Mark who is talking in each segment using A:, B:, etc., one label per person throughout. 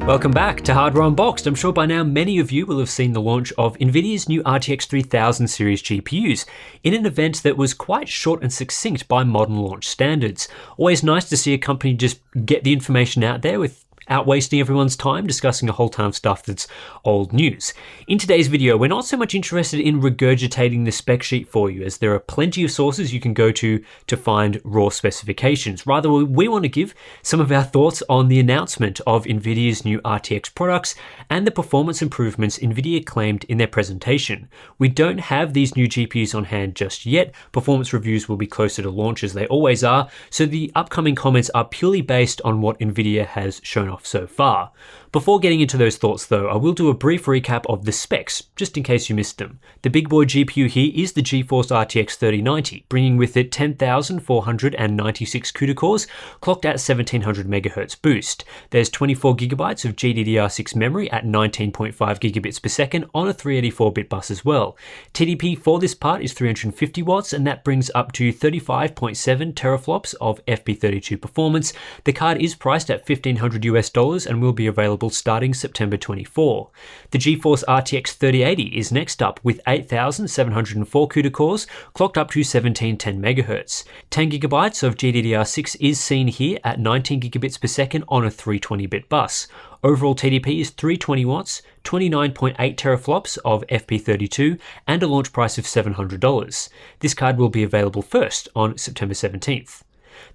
A: Welcome back to Hardware Unboxed. I'm sure by now many of you will have seen the launch of NVIDIA's new RTX 3000 series GPUs in an event that was quite short and succinct by modern launch standards. Always nice to see a company just get the information out there without wasting everyone's time discussing a whole ton of stuff that's old news. In today's video, we're not so much interested in regurgitating the spec sheet for you, as there are plenty of sources you can go to find raw specifications. Rather, we want to give some of our thoughts on the announcement of NVIDIA's new RTX products and the performance improvements NVIDIA claimed in their presentation. We don't have these new GPUs on hand just yet. Performance reviews will be closer to launch, as they always are, so the upcoming comments are purely based on what NVIDIA has shown off so far. Before getting into those thoughts though, I will do a brief recap of the specs, just in case you missed them. The big boy GPU here is the GeForce RTX 3090, bringing with it 10,496 CUDA cores, clocked at 1700 MHz boost. There's 24GB of GDDR6 memory at 19.5 gigabits per second on a 384-bit bus as well. TDP for this part is 350 watts, and that brings up to 35.7 teraflops of FP32 performance. The card is priced at $1,500 and will be available starting September 24. The GeForce RTX 3080 is next up with 8,704 CUDA cores, clocked up to 1710 MHz. 10GB of GDDR6 is seen here at 19 gigabits per second on a 320-bit bus. Overall TDP is 320 watts, 29.8 teraflops of FP32, and a launch price of $700. This card will be available first on September 17th.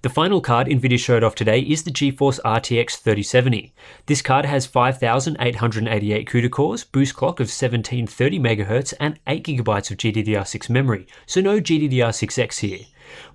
A: The final card NVIDIA showed off today is the GeForce RTX 3070. This card has 5,888 CUDA cores, boost clock of 1730 MHz, and 8GB of GDDR6 memory, so no GDDR6X here.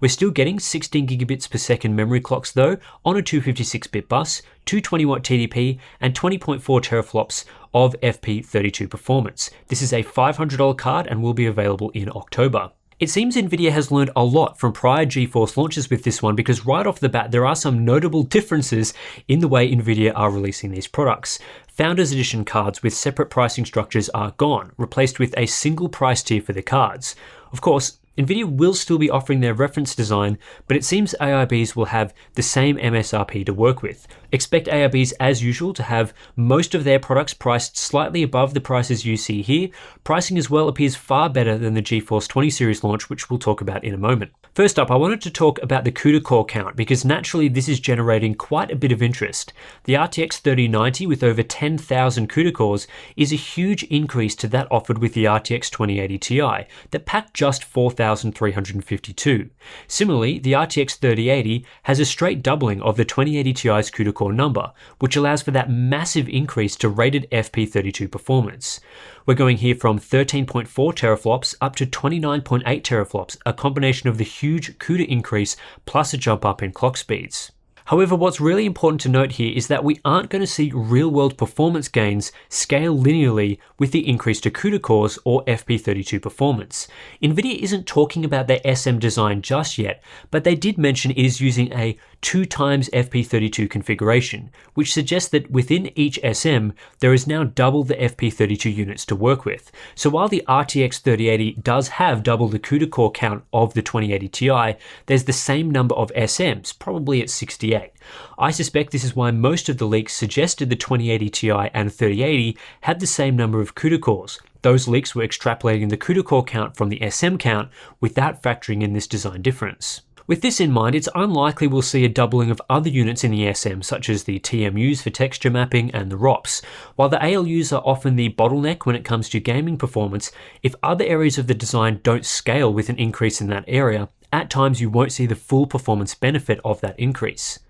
A: We're still getting 16 gigabits per second memory clocks though, on a 256-bit bus, 220-watt TDP, and 20.4 teraflops of FP32 performance. This is a $500 card and will be available in October. It seems NVIDIA has learned a lot from prior GeForce launches with this one, because right off the bat there are some notable differences in the way NVIDIA are releasing these products. Founders Edition cards with separate pricing structures are gone, replaced with a single price tier for the cards. Of course, NVIDIA will still be offering their reference design, but it seems AIBs will have the same MSRP to work with. Expect AIBs as usual to have most of their products priced slightly above the prices you see here. Pricing as well appears far better than the GeForce 20 series launch, which we'll talk about in a moment. First up, I wanted to talk about the CUDA core count, because naturally this is generating quite a bit of interest. The RTX 3090 with over 10,000 CUDA cores is a huge increase to that offered with the RTX 2080 Ti that packed just 4,352. Similarly, the RTX 3080 has a straight doubling of the 2080 Ti's CUDA core number, which allows for that massive increase to rated FP32 performance. We're going here from 13.4 teraflops up to 29.8 teraflops, a combination of the huge CUDA increase plus a jump up in clock speeds. However, what's really important to note here is that we aren't going to see real-world performance gains scale linearly with the increase to CUDA cores or FP32 performance. NVIDIA isn't talking about their SM design just yet, but they did mention it is using a 2 times FP32 configuration, which suggests that within each SM, there is now double the FP32 units to work with. So while the RTX 3080 does have double the CUDA core count of the 2080 Ti, there's the same number of SMs, probably at 68. I suspect this is why most of the leaks suggested the 2080 Ti and 3080 had the same number of CUDA cores. Those leaks were extrapolating the CUDA core count from the SM count without factoring in this design difference. With this in mind, it's unlikely we'll see a doubling of other units in the SM, such as the TMUs for texture mapping and the ROPs. While the ALUs are often the bottleneck when it comes to gaming performance, if other areas of the design don't scale with an increase in that area, at times you won't see the full performance benefit of that increase.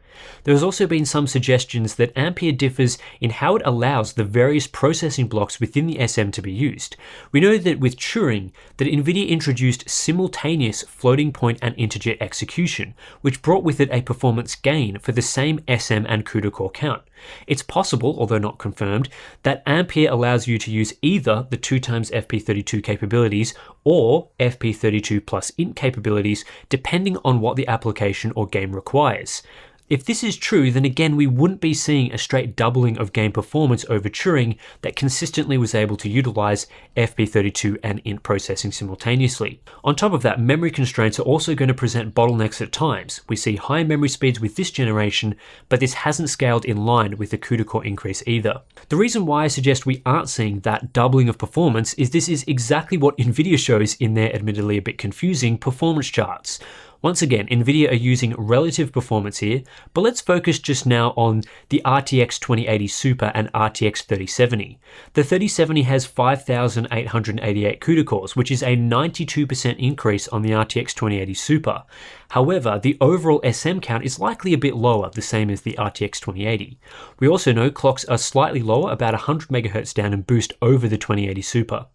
A: There has also been some suggestions that Ampere differs in how it allows the various processing blocks within the SM to be used. We know that with Turing, that NVIDIA introduced simultaneous floating point and integer execution, which brought with it a performance gain for the same SM and CUDA core count. It's possible, although not confirmed, that Ampere allows you to use either the 2 times FP32 capabilities or FP32 plus int capabilities, depending on what the application or game requires. If this is true, then again we wouldn't be seeing a straight doubling of game performance over Turing that consistently was able to utilize FP32 and int processing simultaneously. On top of that, memory constraints are also going to present bottlenecks at times. We see high memory speeds with this generation, but this hasn't scaled in line with the CUDA core increase either. The reason why I suggest we aren't seeing that doubling of performance is this is exactly what Nvidia shows in their admittedly a bit confusing performance charts. Once again, Nvidia are using relative performance here, but let's focus just now on the RTX 2080 Super and RTX 3070. The 3070 has 5,888 CUDA cores, which is a 92% increase on the RTX 2080 Super. However, the overall SM count is likely a bit lower, the same as the RTX 2080. We also know clocks are slightly lower, about 100 MHz down and boost over the 2080 Super.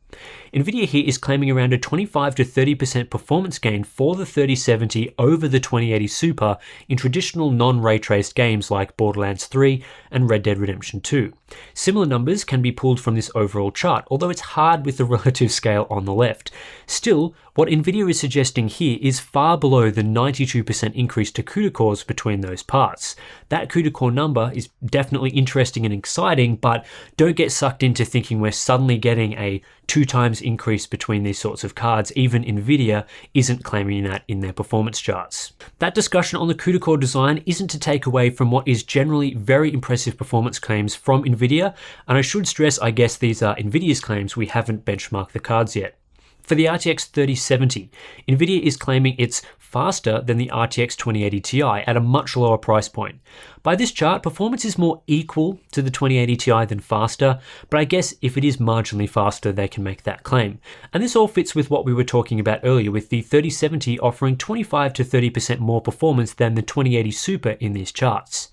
A: Nvidia here is claiming around a 25 to 30% performance gain for the 3070 over the 2080 Super in traditional non-ray traced games like Borderlands 3 and Red Dead Redemption 2. Similar numbers can be pulled from this overall chart, although it's hard with the relative scale on the left. Still, what Nvidia is suggesting here is far below the 92% increase to CUDA cores between those parts. That CUDA core number is definitely interesting and exciting, but don't get sucked into thinking we're suddenly getting a 2 times increase between these sorts of cards. Even Nvidia isn't claiming that in their performance charts. That discussion on the CUDA core design isn't to take away from what is generally very impressive performance claims from Nvidia, and I should stress, I guess these are Nvidia's claims, we haven't benchmarked the cards yet. For the RTX 3070, Nvidia is claiming it's faster than the RTX 2080 Ti at a much lower price point. By this chart, performance is more equal to the 2080 Ti than faster, but I guess if it is marginally faster, they can make that claim. And this all fits with what we were talking about earlier, with the 3070 offering 25 to 30% more performance than the 2080 Super in these charts.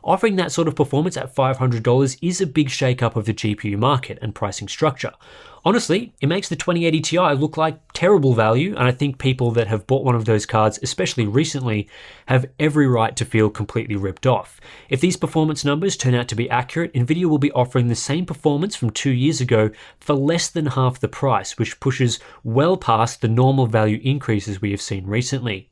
A: Offering that sort of performance at $500 is a big shake-up of the GPU market and pricing structure. Honestly, it makes the 2080 Ti look like terrible value, and I think people that have bought one of those cards, especially recently, have every right to feel completely ripped off. If these performance numbers turn out to be accurate, Nvidia will be offering the same performance from 2 years ago for less than half the price, which pushes well past the normal value increases we have seen recently.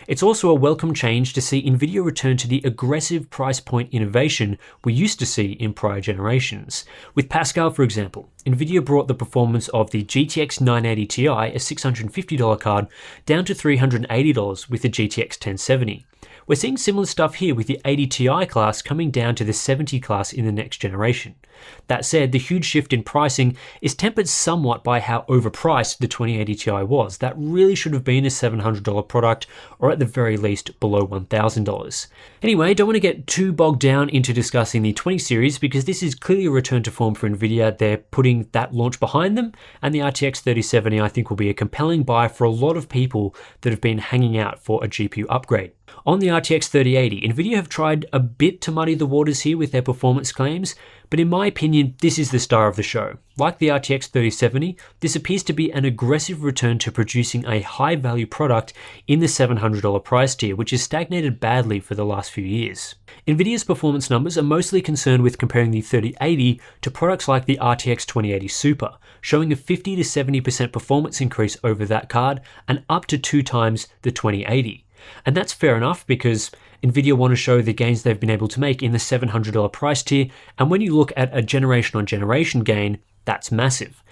A: It's also a welcome change to see Nvidia return to the aggressive price point innovation we used to see in prior generations. With Pascal, for example, Nvidia brought the performance of the GTX 980 Ti, a $650 card, down to $380 with the GTX 1070. We're seeing similar stuff here with the 80 Ti class coming down to the 70 class in the next generation. That said, the huge shift in pricing is tempered somewhat by how overpriced the 2080 Ti was. That really should have been a $700 product, or at the very least below $1,000. Anyway, don't want to get too bogged down into discussing the 20 series because this is clearly a return to form for Nvidia. They're putting that launch behind them, and the RTX 3070 I think will be a compelling buy for a lot of people that have been hanging out for a GPU upgrade. On the RTX 3080, Nvidia have tried a bit to muddy the waters here with their performance claims, but in my opinion, this is the star of the show. Like the RTX 3070, this appears to be an aggressive return to producing a high-value product in the $700 price tier, which has stagnated badly for the last few years. Nvidia's performance numbers are mostly concerned with comparing the 3080 to products like the RTX 2080 Super, showing a 50 to 70% performance increase over that card and up to 2 times the 2080. And that's fair enough because Nvidia want to show the gains they've been able to make in the $700 price tier, and when you look at a generation-on-generation gain, that's massive.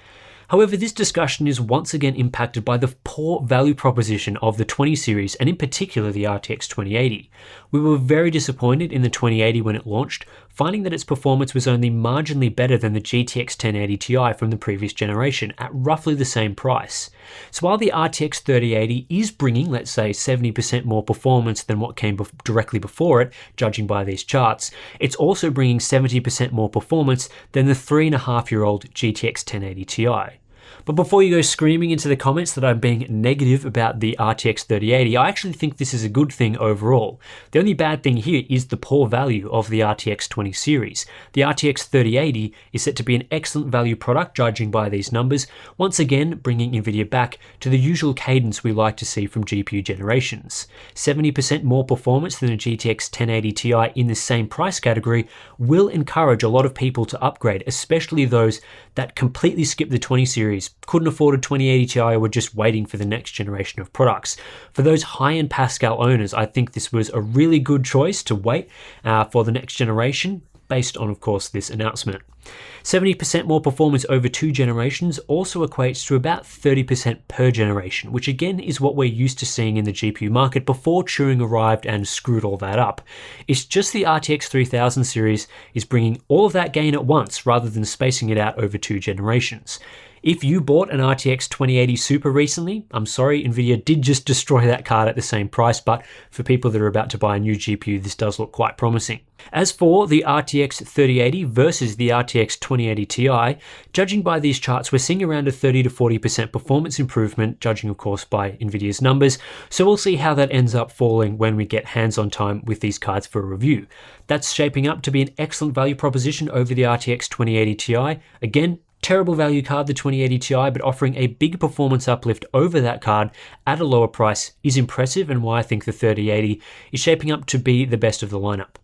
A: However, this discussion is once again impacted by the poor value proposition of the 20 series, and in particular the RTX 2080. We were very disappointed in the 2080 when it launched, finding that its performance was only marginally better than the GTX 1080 Ti from the previous generation at roughly the same price. So while the RTX 3080 is bringing, let's say, 70% more performance than what came directly before it, judging by these charts, it's also bringing 70% more performance than the 3.5-year-old GTX 1080 Ti. But before you go screaming into the comments that I'm being negative about the RTX 3080, I actually think this is a good thing overall. The only bad thing here is the poor value of the RTX 20 series. The RTX 3080 is set to be an excellent value product, judging by these numbers, once again bringing Nvidia back to the usual cadence we like to see from GPU generations. 70% more performance than a GTX 1080 Ti in the same price category will encourage a lot of people to upgrade, especially those that completely skip the 20 series series, couldn't afford a 2080 Ti, or were just waiting for the next generation of products. For those high-end Pascal owners, I think this was a really good choice to wait for the next generation, based on, of course, this announcement. 70% more performance over 2 generations also equates to about 30% per generation, which again is what we're used to seeing in the GPU market before Turing arrived and screwed all that up. It's just the RTX 3000 series is bringing all of that gain at once rather than spacing it out over 2 generations. If you bought an RTX 2080 Super recently, I'm sorry, Nvidia did just destroy that card at the same price, but for people that are about to buy a new GPU, this does look quite promising. As for the RTX 3080 versus the RTX 2080 Ti, judging by these charts, we're seeing around a 30 to 40% performance improvement, judging of course by Nvidia's numbers, so we'll see how that ends up falling when we get hands-on time with these cards for a review. That's shaping up to be an excellent value proposition over the RTX 2080 Ti. Again, terrible value card, the 2080 Ti, but offering a big performance uplift over that card at a lower price is impressive, and why I think the 3080 is shaping up to be the best of the lineup.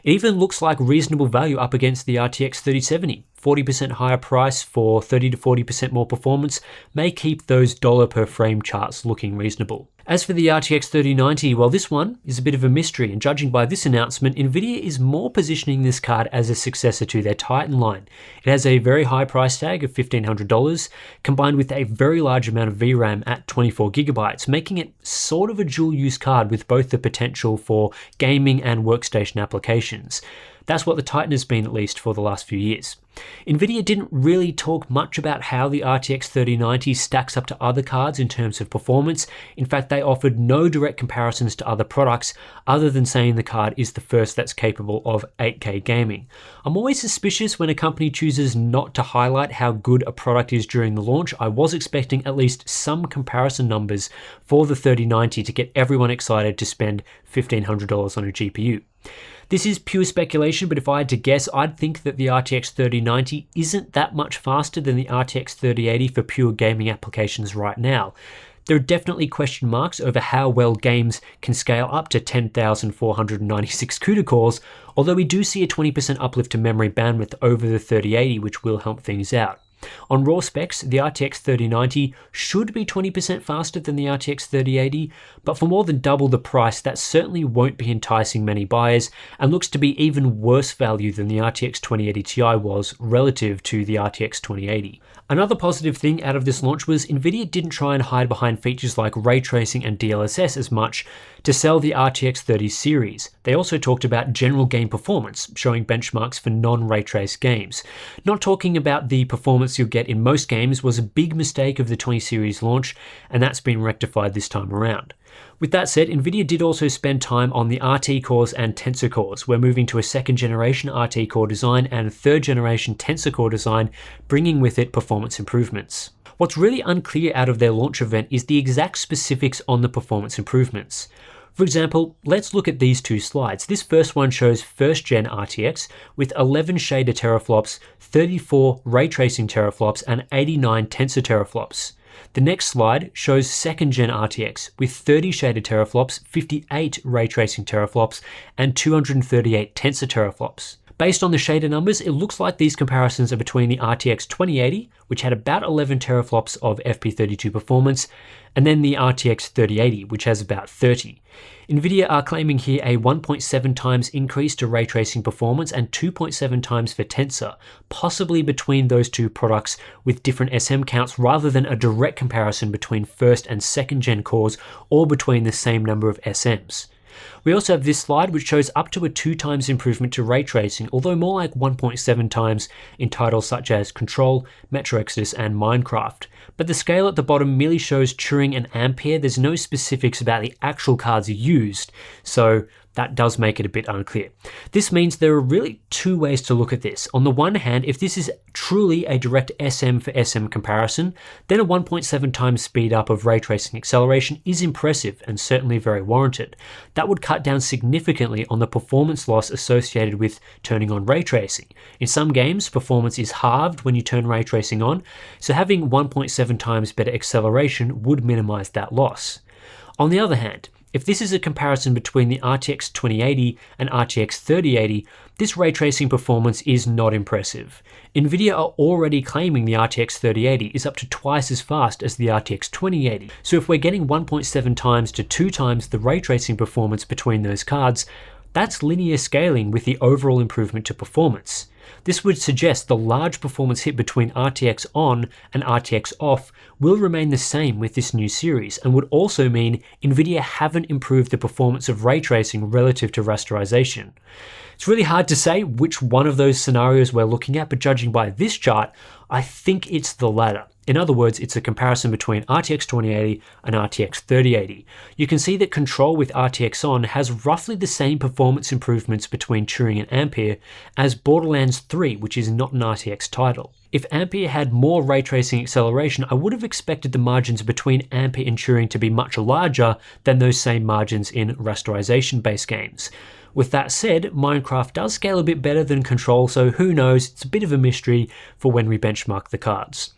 A: It even looks like reasonable value up against the RTX 3070. 40% higher price for 30 to 40% more performance may keep those dollar per frame charts looking reasonable. As for the RTX 3090, well, this one is a bit of a mystery, and judging by this announcement, Nvidia is more positioning this card as a successor to their Titan line. It has a very high price tag of $1,500, combined with a very large amount of VRAM at 24GB, making it sort of a dual-use card with both the potential for gaming and workstation applications. That's what the Titan has been, at least for the last few years. Nvidia didn't really talk much about how the RTX 3090 stacks up to other cards in terms of performance. In fact, they offered no direct comparisons to other products, other than saying the card is the first that's capable of 8K gaming. I'm always suspicious when a company chooses not to highlight how good a product is during the launch. I was expecting at least some comparison numbers for the 3090 to get everyone excited to spend $1,500 on a GPU. This is pure speculation, but if I had to guess, I'd think that the RTX 3090 isn't that much faster than the RTX 3080 for pure gaming applications right now. There are definitely question marks over how well games can scale up to 10,496 CUDA cores, although we do see a 20% uplift to memory bandwidth over the 3080, which will help things out. On raw specs, the RTX 3090 should be 20% faster than the RTX 3080, but for more than double the price, that certainly won't be enticing many buyers, and looks to be even worse value than the RTX 2080 Ti was relative to the RTX 2080. Another positive thing out of this launch was Nvidia didn't try and hide behind features like ray tracing and DLSS as much to sell the RTX 30 series. They also talked about general game performance, showing benchmarks for non-ray trace games. Not talking about the performance you'll get in most games was a big mistake of the 20 series launch, and that's been rectified this time around. With that said, Nvidia did also spend time on the RT cores and Tensor cores. We're moving to a second generation RT core design and a third generation Tensor core design, bringing with it performance improvements. What's really unclear out of their launch event is the exact specifics on the performance improvements. For example, let's look at these two slides. This first one shows first gen RTX with 11 shader teraflops, 34 ray tracing teraflops, and 89 tensor teraflops. The next slide shows second gen RTX with 30 shader teraflops, 58 ray tracing teraflops, and 238 tensor teraflops. Based on the shader numbers, it looks like these comparisons are between the RTX 2080, which had about 11 teraflops of FP32 performance, and then the RTX 3080, which has about 30. Nvidia are claiming here a 1.7 times increase to ray tracing performance and 2.7 times for Tensor, possibly between those two products with different SM counts rather than a direct comparison between first and second gen cores or between the same number of SMs. We also have this slide which shows up to a 2 times improvement to ray tracing, although more like 1.7 times in titles such as Control, Metro Exodus, and Minecraft. But the scale at the bottom merely shows Turing and Ampere. There's no specifics about the actual cards used, so that does make it a bit unclear. This means there are really two ways to look at this. On the one hand, if this is truly a direct SM for SM comparison, then a 1.7 times speed up of ray tracing acceleration is impressive and certainly very warranted. That would cut down significantly on the performance loss associated with turning on ray tracing. In some games, performance is halved when you turn ray tracing on, so having 1.7 times better acceleration would minimize that loss. On the other hand, If this is a comparison between the RTX 2080 and RTX 3080, this ray tracing performance is not impressive. Nvidia are already claiming the RTX 3080 is up to twice as fast as the RTX 2080, so if we're getting 1.7 times to 2 times the ray tracing performance between those cards, that's linear scaling with the overall improvement to performance. This would suggest the large performance hit between RTX on and RTX off will remain the same with this new series, and would also mean Nvidia haven't improved the performance of ray tracing relative to rasterization. It's really hard to say which one of those scenarios we're looking at, but judging by this chart, I think it's the latter. In other words, it's a comparison between RTX 2080 and RTX 3080. You can see that Control with RTX on has roughly the same performance improvements between Turing and Ampere as Borderlands 3, which is not an RTX title. If Ampere had more ray tracing acceleration, I would have expected the margins between Ampere and Turing to be much larger than those same margins in rasterization-based games. With that said, Minecraft does scale a bit better than Control, so who knows, it's a bit of a mystery for when we benchmark the cards.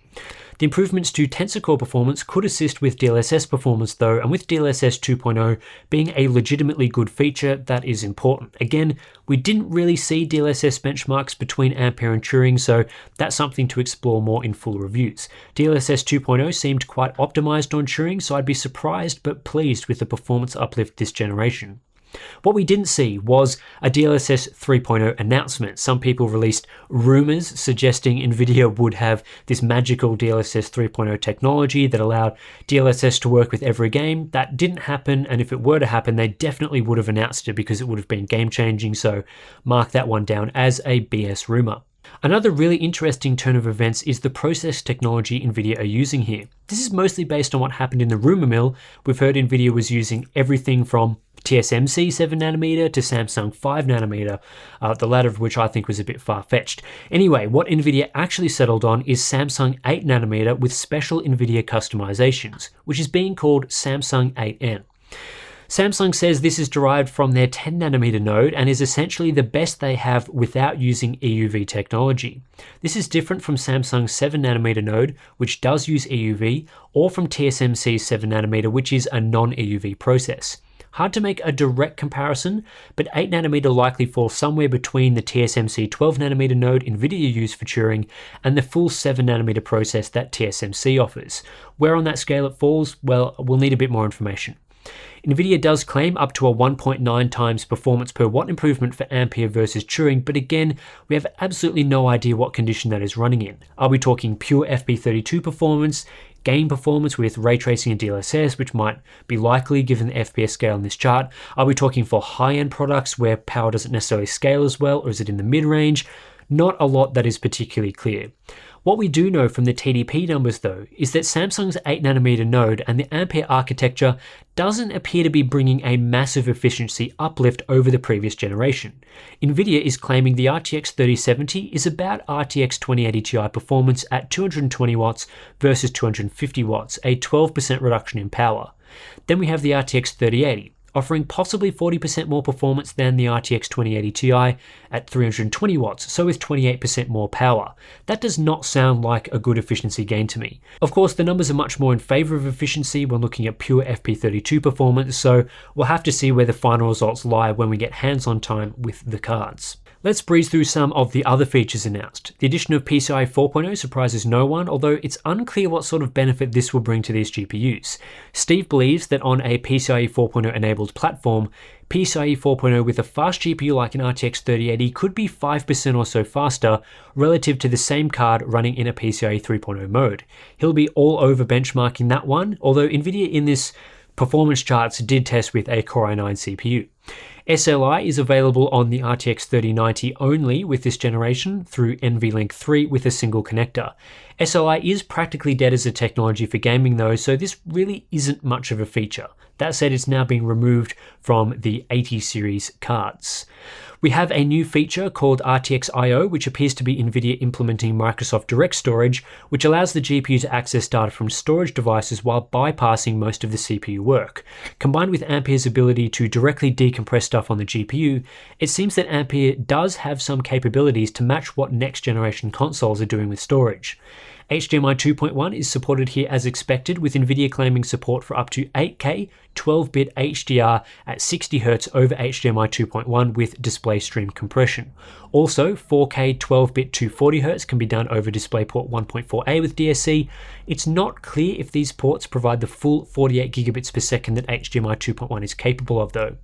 A: The improvements to Tensor Core performance could assist with DLSS performance though, and with DLSS 2.0 being a legitimately good feature, that is important. Again, we didn't really see DLSS benchmarks between Ampere and Turing, so that's something to explore more in full reviews. DLSS 2.0 seemed quite optimized on Turing, so I'd be surprised but pleased with the performance uplift this generation. What we didn't see was a DLSS 3.0 announcement. Some people released rumors suggesting Nvidia would have this magical DLSS 3.0 technology that allowed DLSS to work with every game. That didn't happen, and if it were to happen, they definitely would have announced it because it would have been game-changing, so mark that one down as a BS rumor. Another really interesting turn of events is the process technology Nvidia are using here. This is mostly based on what happened in the rumor mill. We've heard Nvidia was using everything from TSMC 7nm to Samsung 5nm, the latter of which I think was a bit far-fetched. Anyway, what Nvidia actually settled on is Samsung 8nm with special Nvidia customizations, which is being called Samsung 8N. Samsung says this is derived from their 10nm node and is essentially the best they have without using EUV technology. This is different from Samsung's 7nm node, which does use EUV, or from TSMC's 7nm, which is a non-EUV process. Hard to make a direct comparison, but 8nm likely falls somewhere between the TSMC 12nm node Nvidia used for Turing and the full 7nm process that TSMC offers. Where on that scale it falls, well, we'll need a bit more information. Nvidia does claim up to a 1.9 times performance per watt improvement for Ampere versus Turing, but again, we have absolutely no idea what condition that is running in. Are we talking pure FP32 performance, game performance with ray tracing and DLSS, which might be likely given the FPS scale in this chart? Are we talking for high-end products where power doesn't necessarily scale as well, or is it in the mid-range? Not a lot that is particularly clear. What we do know from the TDP numbers though is that Samsung's 8nm node and the Ampere architecture doesn't appear to be bringing a massive efficiency uplift over the previous generation. Nvidia is claiming the RTX 3070 is about RTX 2080 Ti performance at 220 watts versus 250 watts, a 12% reduction in power. Then we have the RTX 3080. Offering possibly 40% more performance than the RTX 2080 Ti at 320 watts, so with 28% more power. That does not sound like a good efficiency gain to me. Of course, the numbers are much more in favor of efficiency when looking at pure FP32 performance, so we'll have to see where the final results lie when we get hands-on time with the cards. Let's breeze through some of the other features announced. The addition of PCIe 4.0 surprises no one, although it's unclear what sort of benefit this will bring to these GPUs. Steve believes that on a PCIe 4.0 enabled platform, PCIe 4.0 with a fast GPU like an RTX 3080 could be 5% or so faster relative to the same card running in a PCIe 3.0 mode. He'll be all over benchmarking that one, although Nvidia in this performance charts did test with a Core i9 CPU. SLI is available on the RTX 3090 only with this generation through NVLink 3 with a single connector. SLI is practically dead as a technology for gaming though, so this really isn't much of a feature. That said, it's now being removed from the 80 series cards. We have a new feature called RTX I/O, which appears to be Nvidia implementing Microsoft Direct Storage, which allows the GPU to access data from storage devices while bypassing most of the CPU work. Combined with Ampere's ability to directly decompress stuff on the GPU, it seems that Ampere does have some capabilities to match what next generation consoles are doing with storage. HDMI 2.1 is supported here as expected, with Nvidia claiming support for up to 8K 12-bit HDR at 60Hz over HDMI 2.1 with display stream compression. Also, 4K 12-bit 240Hz can be done over DisplayPort 1.4a with DSC. It's not clear if these ports provide the full 48 gigabits per second that HDMI 2.1 is capable of though.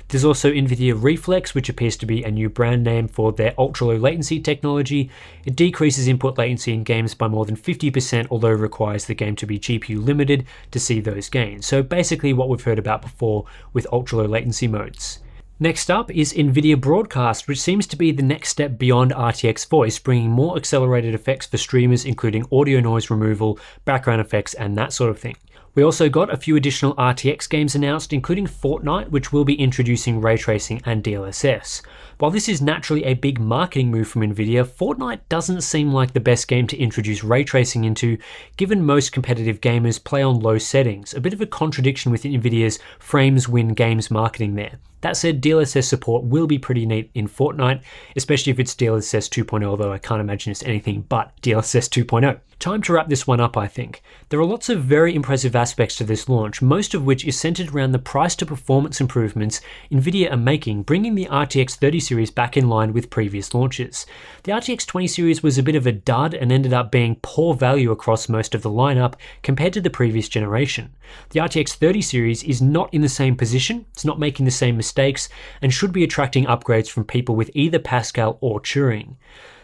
A: There's also NVIDIA Reflex, which appears to be a new brand name for their ultra-low latency technology. It decreases input latency in games by more than 50%, although requires the game to be GPU limited to see those gains. So basically what we've heard about before with ultra-low latency modes. Next up is NVIDIA Broadcast, which seems to be the next step beyond RTX Voice, bringing more accelerated effects for streamers, including audio noise removal, background effects, and that sort of thing. We also got a few additional RTX games announced, including Fortnite, which will be introducing ray tracing and DLSS. While this is naturally a big marketing move from Nvidia, Fortnite doesn't seem like the best game to introduce ray tracing into, given most competitive gamers play on low settings, a bit of a contradiction with Nvidia's frames win games marketing there. That said, DLSS support will be pretty neat in Fortnite, especially if it's DLSS 2.0, although I can't imagine it's anything but DLSS 2.0. Time to wrap this one up, I think. There are lots of very impressive aspects to this launch, most of which is centered around the price to performance improvements Nvidia are making, bringing the RTX 30 series back in line with previous launches. The RTX 20 series was a bit of a dud and ended up being poor value across most of the lineup compared to the previous generation. The RTX 30 series is not in the same position, it's not making the same mistakes, and should be attracting upgrades from people with either Pascal or Turing.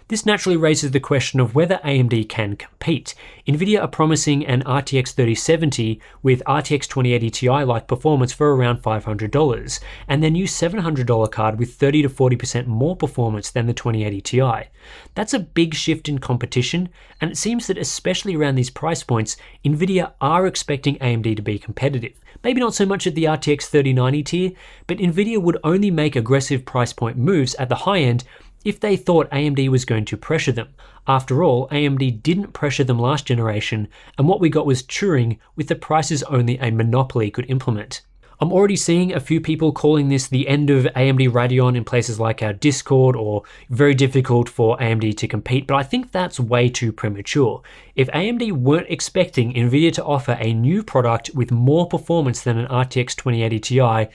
A: This naturally raises the question of whether AMD can compete. Nvidia are promising an RTX 3070 with RTX 2080 Ti-like performance for around $500, and their new $700 card with 30 to 40% more performance than the 2080 Ti. That's a big shift in competition, and it seems that especially around these price points, Nvidia are expecting AMD to be competitive. Maybe not so much at the RTX 3090 tier, but Nvidia would only make aggressive price point moves at the high end if they thought AMD was going to pressure them. After all, AMD didn't pressure them last generation, and what we got was Turing with the prices only a monopoly could implement. I'm already seeing a few people calling this the end of AMD Radeon in places like our Discord, or very difficult for AMD to compete, but I think that's way too premature. If AMD weren't expecting Nvidia to offer a new product with more performance than an RTX 2080 Ti,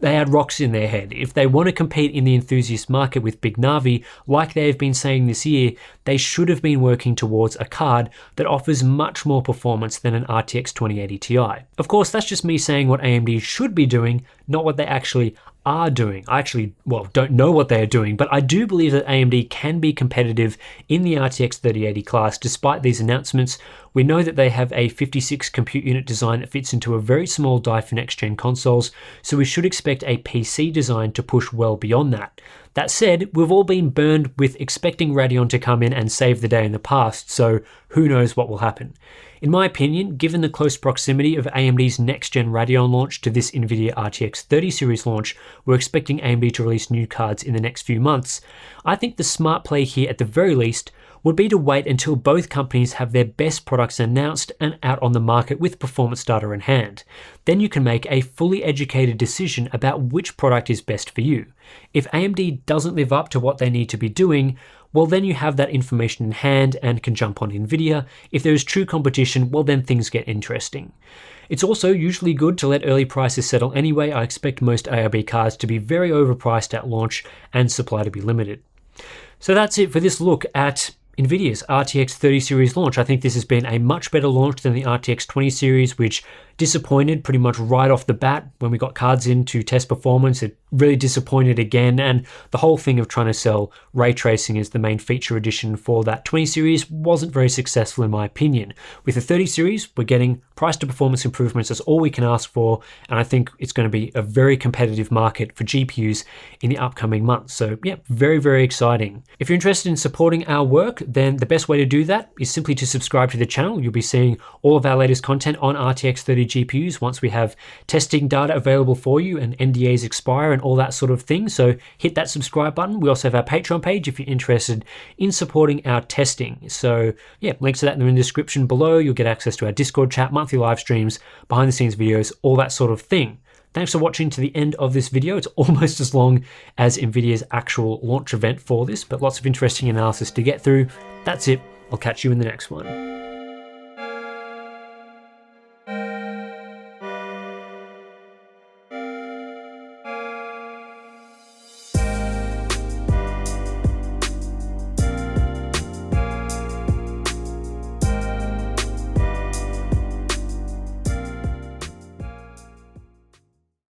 A: they had rocks in their head. If they want to compete in the enthusiast market with Big Navi, like they have been saying this year, they should have been working towards a card that offers much more performance than an RTX 2080 Ti. Of course, that's just me saying what AMD should be doing, not what they actually are doing. I actually, don't know what they are doing, but I do believe that AMD can be competitive in the RTX 3080 class despite these announcements. We know that they have a 56 compute unit design that fits into a very small die for next-gen consoles, so we should expect a PC design to push well beyond that. That said, we've all been burned with expecting Radeon to come in and save the day in the past, so who knows what will happen. In my opinion, given the close proximity of AMD's next-gen Radeon launch to this NVIDIA RTX 30 series launch, we're expecting AMD to release new cards in the next few months. I think the smart play here at the very least would be to wait until both companies have their best products announced and out on the market with performance data in hand. Then you can make a fully educated decision about which product is best for you. If AMD doesn't live up to what they need to be doing, well then you have that information in hand and can jump on Nvidia. If there is true competition, well then things get interesting. It's also usually good to let early prices settle anyway. I expect most ARB cards to be very overpriced at launch and supply to be limited. So that's it for this look at NVIDIA's RTX 30 series launch. I think this has been a much better launch than the RTX 20 series, which disappointed pretty much right off the bat when we got cards in to test performance. It really disappointed again, and the whole thing of trying to sell ray tracing as the main feature addition for that 20 series wasn't very successful in my opinion. With the 30 series, we're getting price to performance improvements. That's all we can ask for, and I think it's going to be a very competitive market for GPUs in the upcoming months. So yeah, very, very exciting. If you're interested in supporting our work, then the best way to do that is simply to subscribe to the channel. You'll be seeing all of our latest content on RTX 30 GPUs once we have testing data available for you and NDAs expire and all that sort of thing. So hit that subscribe button. We also have our Patreon page if you're interested in supporting our testing. So yeah, links to that in the description below. You'll get access to our Discord chat, monthly live streams, behind the scenes videos, all that sort of thing. Thanks for watching to the end of this video. It's almost as long as NVIDIA's actual launch event for this, but lots of interesting analysis to get through. That's it. I'll catch you in the next one.